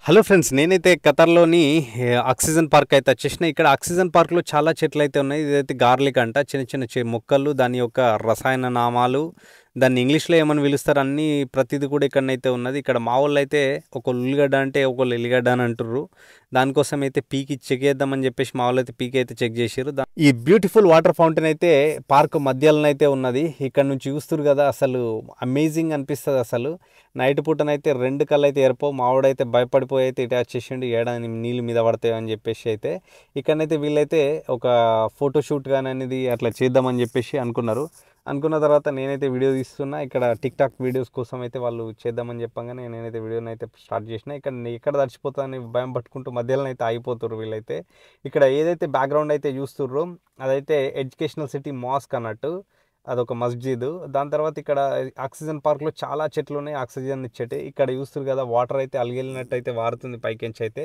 Hello friends, నేనైతే ఖతర్‌లోని oxygen park అయితే వచ్చేసిన. ఇక్కడ ఆక్సిజన్ పార్క్‌లో చాలా చెట్లయితే ఉన్నాయి. ఇదైతే గార్లిక్ అంట. చిన్న చిన్న మొక్కలు, దాని యొక్క రసాయన నామాలు, దాన్ని ఇంగ్లీష్‌లో ఏమని పిలుస్తారు అన్నీ ప్రతిది కూడా ఇక్కడనైతే ఉన్నది. ఇక్కడ మా వోళ్ళైతే ఒకళ్ళు ఉల్లిగడ్డ అంటే ఒకళ్ళు ఎల్లిగడ్డ అని అంటుర్రు. దానికోసం అయితే పీకి చెక్ చేద్దామని చెప్పేసి మా వాళ్ళైతే పీకి అయితే చెక్ చేసిర్రు. ఈ బ్యూటిఫుల్ వాటర్ ఫౌంటైన్ అయితే పార్క్ మధ్యలోనైతే ఉన్నది. ఇక్కడ నుంచి చూస్తుర్రు కదా, అసలు అమేజింగ్ అనిపిస్తుంది. అసలు నైట్ పూటనైతే 2 కళ్ళు అయితే ఎరపవు. మావాడైతే భయపడిపోయి అయితే ఇటు వచ్చేసిండు, ఏడాది నీళ్ళు మీద పడతాయి అని చెప్పేసి. అయితే ఇక్కడనైతే వీళ్ళైతే ఒక ఫోటోషూట్ కానీ అనేది అట్లా చేద్దామని చెప్పేసి అనుకున్న తర్వాత నేనైతే వీడియో తీస్తున్నా. ఇక్కడ టిక్ టాక్ వీడియోస్ కోసం అయితే వాళ్ళు చేద్దామని చెప్పంగానే నేనైతే వీడియోని అయితే స్టార్ట్ చేసిన. ఎక్కడ తడిచిపోతానని భయం పట్టుకుంటూ మధ్యలో అయితే ఆగిపోతుర్రు వీళ్ళైతే. ఇక్కడ ఏదైతే బ్యాక్గ్రౌండ్ అయితే చూస్తుర్రో అదైతే ఎడ్యుకేషనల్ సిటీ మాస్క్ అన్నట్టు, అదొక మస్జిద్. దాని తర్వాత ఇక్కడ ఆక్సిజన్ పార్క్లో చాలా చెట్లు ఉన్నాయి, ఆక్సిజన్ ఇచ్చేటి. ఇక్కడ చూస్తారు కదా, వాటర్ అయితే అలిగెళ్ళినట్టు అయితే వారుతుంది పైకెంచి. అయితే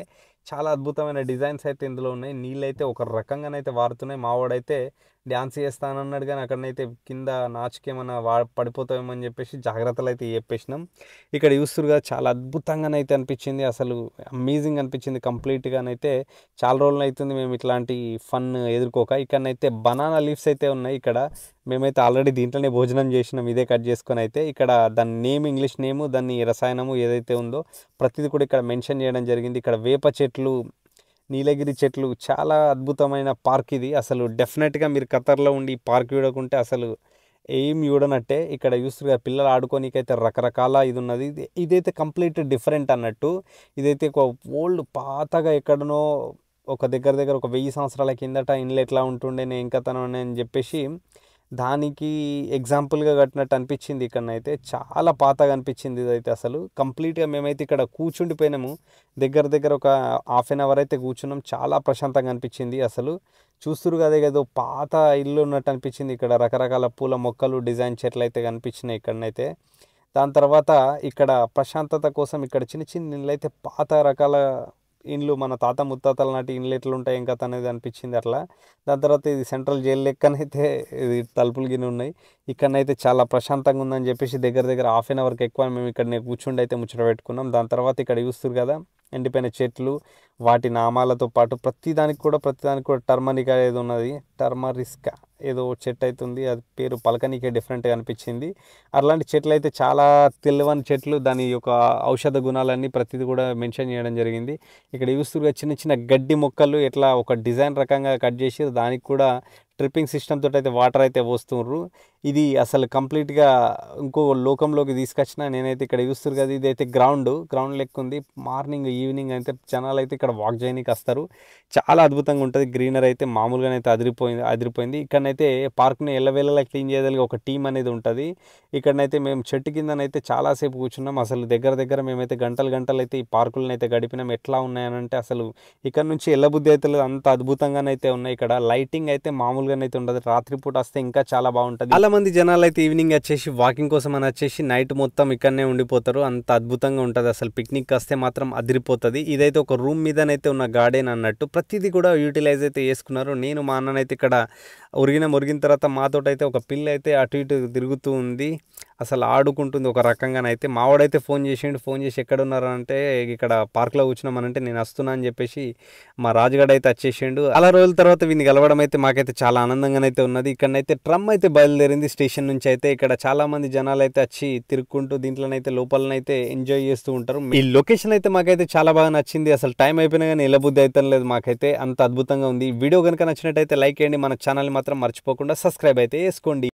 చాలా అద్భుతమైన డిజైన్స్ అయితే ఇందులో ఉన్నాయి. నీళ్ళు అయితే ఒక రకంగానైతే వారుతున్నాయి. మావాడైతే డ్యాన్స్ చేస్తానన్నాడు కానీ అక్కడనైతే కింద నాచుకేమన్నా పడిపోతామేమో అని చెప్పేసి జాగ్రత్తలు అయితే చెప్పేసినాం. ఇక్కడ చూస్తారు కదా, చాలా అద్భుతంగానైతే అనిపించింది. అసలు అమేజింగ్ అనిపించింది కంప్లీట్గానైతే. చాలా రోజులు అవుతుంది మేము ఇట్లాంటి ఫన్ ఎదుర్కోక. ఇక్కడనైతే బనానా లీవ్స్ అయితే ఉన్నాయి. ఇక్కడ మేమైతే ఆల్రెడీ దీంట్లోనే భోజనం చేసినాం, ఇదే కట్ చేసుకొని. అయితే ఇక్కడ దాని నేమ్, ఇంగ్లీష్ నేము, దాని రసాయనము ఏదైతే ఉందో ప్రతిదీ కూడా ఇక్కడ మెన్షన్ చేయడం జరిగింది. ఇక్కడ వేప చెట్లు, నీలగిరి చెట్లు, చాలా అద్భుతమైన పార్క్ ఇది. అసలు డెఫినెట్గా మీరు ఖతర్లో ఉండి ఈ పార్క్ చూడకుంటే అసలు ఏం చూడనట్టే. ఇక్కడ చూస్తుగా పిల్లలు ఆడుకోనికైతే రకరకాల ఇది ఉన్నది. ఇదైతే కంప్లీట్ డిఫరెంట్ అన్నట్టు. ఇదైతే ఒక ఓల్డ్ పాతగా ఎక్కడనో ఒక దగ్గర ఒక 1000 సంవత్సరాల కిందట ఇండ్లు ఎట్లా ఉంటుండే, నేను కథనం అని చెప్పేసి దానికి ఎగ్జాంపుల్గా కట్టినట్టు అనిపించింది. ఇక్కడనైతే చాలా పాతగా అనిపించింది ఇదైతే. అసలు కంప్లీట్గా మేమైతే ఇక్కడ కూర్చుండిపోయినాము. దగ్గర ఒక హాఫ్ అన్ అవర్ అయితే కూర్చున్నాం. చాలా ప్రశాంతంగా అనిపించింది. అసలు చూస్తురు కదా, ఏదో పాత ఇల్లు ఉన్నట్టు అనిపించింది. ఇక్కడ రకరకాల పూల మొక్కలు, డిజైన్ చెట్లు అయితే కనిపించినాయి ఇక్కడనైతే. దాని తర్వాత ఇక్కడ ప్రశాంతత కోసం ఇక్కడ చిన్న చిన్న ఇళ్ళు అయితే, పాత రకాల ఇండ్లు, మన తాత ముత్తాతల నాటి ఇండ్లు ఎట్లుంటాయి ఇంకా అనేది అనిపించింది అట్లా. దాని తర్వాత ఇది సెంట్రల్ జైలు లెక్కనైతే ఇది తలుపులు గిన్నె ఉన్నాయి. ఇక్కడనైతే చాలా ప్రశాంతంగా ఉందని చెప్పేసి దగ్గర హాఫ్ అన్ అవర్కి ఎక్కువ మేము ఇక్కడ కూర్చుండి అయితే ముచ్చట పెట్టుకున్నాం. దాని తర్వాత ఇక్కడ చూస్తారు కదా, ఎండిపోయిన చెట్లు, వాటి నామాలతో పాటు ప్రతిదానికి కూడా టర్మరిక్ అనేది ఉన్నది. టర్మరిస్క్ ఏదో చెట్టు అవుతుంది, అది పేరు పలకనికే డిఫరెంట్గా అనిపించింది. అట్లాంటి చెట్లు అయితే చాలా తెలియని చెట్లు, దాని యొక్క ఔషధ గుణాలన్నీ ప్రతిదీ కూడా మెన్షన్ చేయడం జరిగింది. ఇక్కడ చూస్తుగా చిన్న చిన్న గడ్డి మొక్కలు ఎట్లా ఒక డిజైన్ రకంగా కట్ చేసి దానికి కూడా ట్రిప్పింగ్ సిస్టమ్ తోటి అయితే వాటర్ అయితే పోస్తున్నారు. ఇది అసలు కంప్లీట్గా ఇంకో లోకంలోకి తీసుకొచ్చిన. నేనైతే ఇక్కడ చూస్తారు కదా, ఇదైతే గ్రౌండ్ లెక్క ఉంది. మార్నింగ్ ఈవినింగ్ అయితే జనాలు అయితే ఇక్కడ వాక్ చేయడానికి వస్తారు. చాలా అద్భుతంగా ఉంటుంది. గ్రీనరీ అయితే మామూలుగానైతే అదిరిపోయింది. ఇక్కడనైతే పార్క్ని ఎల్లవేళలా క్లీన్ చేయగలిగే ఒక టీం అనేది ఉంటుంది. ఇక్కడనైతే మేము చెట్టు కిందనైతే చాలాసేపు కూర్చున్నాం. అసలు దగ్గర మేమైతే గంటలు అయితే ఈ పార్కులను అయితే గడిపినాం. ఎట్లా ఉన్నాయనంటే అసలు ఇక్కడ నుంచి ఎల్లబుద్ధి అయితే అంత అద్భుతంగానైతే ఉన్నాయి. ఇక్కడ లైటింగ్ అయితే మామూలుగానైతే ఉండదు. రాత్రిపూట వస్తే ఇంకా చాలా బాగుంటుంది. చాలా మంది జనాలు అయితే ఈవినింగ్ వచ్చేసి వాకింగ్ కోసం అని వచ్చేసి నైట్ మొత్తం ఇక్కడనే ఉండిపోతారు. అంత అద్భుతంగా ఉంటుంది. అసలు పిక్నిక్ వస్తే మాత్రం అదిరిపోతుంది. ఇదైతే ఒక రూమ్ మీదనైతే ఉన్న గార్డెన్ అన్నట్టు. ప్రతిదీ కూడా యూటిలైజ్ అయితే చేసుకున్నారు. నేను మా అన్ననైతే ఇక్కడ మురిగిన తర్వాత మాతోటైతే ఒక పిల్ల అయితే అటు ఇటు తిరుగుతూ ఉంది, అసలు ఆడుకుంటుంది ఒక రకంగానైతే. మావాడైతే ఫోన్ చేసి ఎక్కడ ఉన్నారు అంటే ఇక్కడ పార్క్లో కూర్చున్నామనంటే నేను వస్తున్నా అని చెప్పేసి మా రాజుగాడు అయితే వచ్చేసిండు. అలా రోజుల తర్వాత వీడిని కలవడం అయితే మాకైతే చాలా ఆనందంగానైతే ఉన్నది. ఇక్కడనైతే ట్రమ్ అయితే బయలుదేరింది స్టేషన్ నుంచి. అయితే ఇక్కడ చాలా మంది జనాలు అయితే వచ్చి తిరుక్కుంటూ దీంట్లోనైతే లోపలనైతే ఎంజాయ్ చేస్తూ ఉంటారు. ఈ లొకేషన్ అయితే మాకైతే చాలా బాగా నచ్చింది. అసలు టైం అయిపోయినా కానీ ఎల్లబుద్ధి అయితే లేదు మాకైతే, అంత అద్భుతంగా ఉంది. వీడియో కనుక నచ్చినట్టయితే లైక్ చేయండి. మన ఛానల్ మాత్రం మర్చిపోకుండా సబ్స్క్రైబ్ అయితే చేసుకోండి.